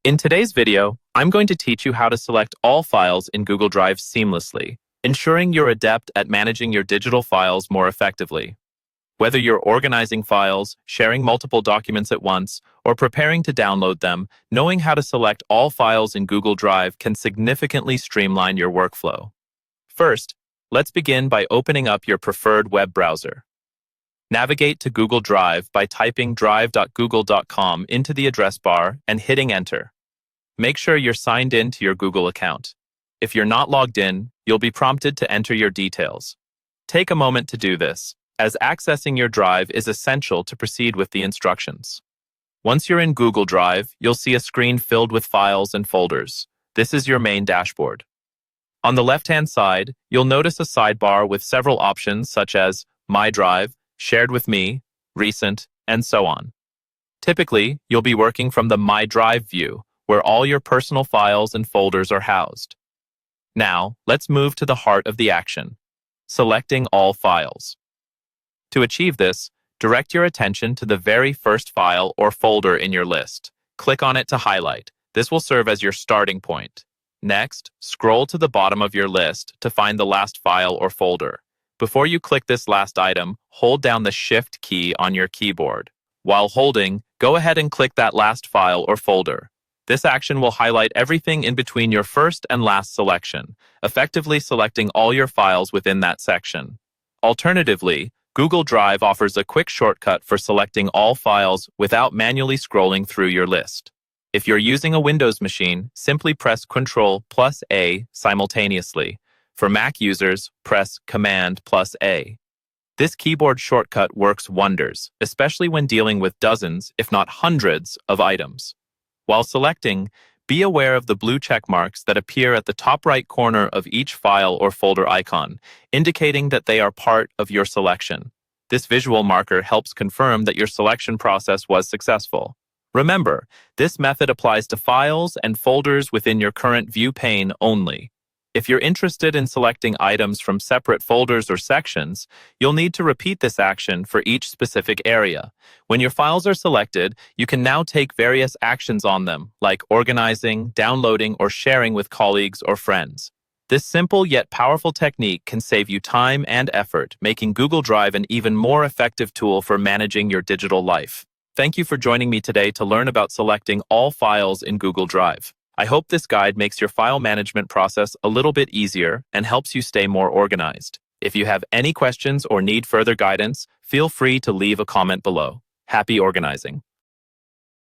In today's video, I'm going to teach you how to select all files in Google Drive seamlessly, ensuring you're adept at managing your digital files more effectively. Whether you're organizing files, sharing multiple documents at once, or preparing to download them, knowing how to select all files in Google Drive can significantly streamline your workflow. First, let's begin by opening up your preferred web browser. Navigate to Google Drive by typing drive.google.com into the address bar and hitting enter. Make sure you're signed in to your Google account. If you're not logged in, you'll be prompted to enter your details. Take a moment to do this, as accessing your Drive is essential to proceed with the instructions. Once you're in Google Drive, you'll see a screen filled with files and folders. This is your main dashboard. On the left-hand side, you'll notice a sidebar with several options such as My Drive, Shared with Me, Recent, and so on. Typically, you'll be working from the My Drive view, where all your personal files and folders are housed. Now, let's move to the heart of the action, selecting all files. To achieve this, direct your attention to the very first file or folder in your list. Click on it to highlight. This will serve as your starting point. Next, scroll to the bottom of your list to find the last file or folder. Before you click this last item, hold down the Shift key on your keyboard. While holding, go ahead and click that last file or folder. This action will highlight everything in between your first and last selection, effectively selecting all your files within that section. Alternatively, Google Drive offers a quick shortcut for selecting all files without manually scrolling through your list. If you're using a Windows machine, simply press Ctrl+A simultaneously. For Mac users, press Command+A. This keyboard shortcut works wonders, especially when dealing with dozens, if not hundreds, of items. While selecting, be aware of the blue check marks that appear at the top right corner of each file or folder icon, indicating that they are part of your selection. This visual marker helps confirm that your selection process was successful. Remember, this method applies to files and folders within your current view pane only. If you're interested in selecting items from separate folders or sections, you'll need to repeat this action for each specific area. When your files are selected, you can now take various actions on them, like organizing, downloading, or sharing with colleagues or friends. This simple yet powerful technique can save you time and effort, making Google Drive an even more effective tool for managing your digital life. Thank you for joining me today to learn about selecting all files in Google Drive. I hope this guide makes your file management process a little bit easier and helps you stay more organized. If you have any questions or need further guidance, feel free to leave a comment below. Happy organizing!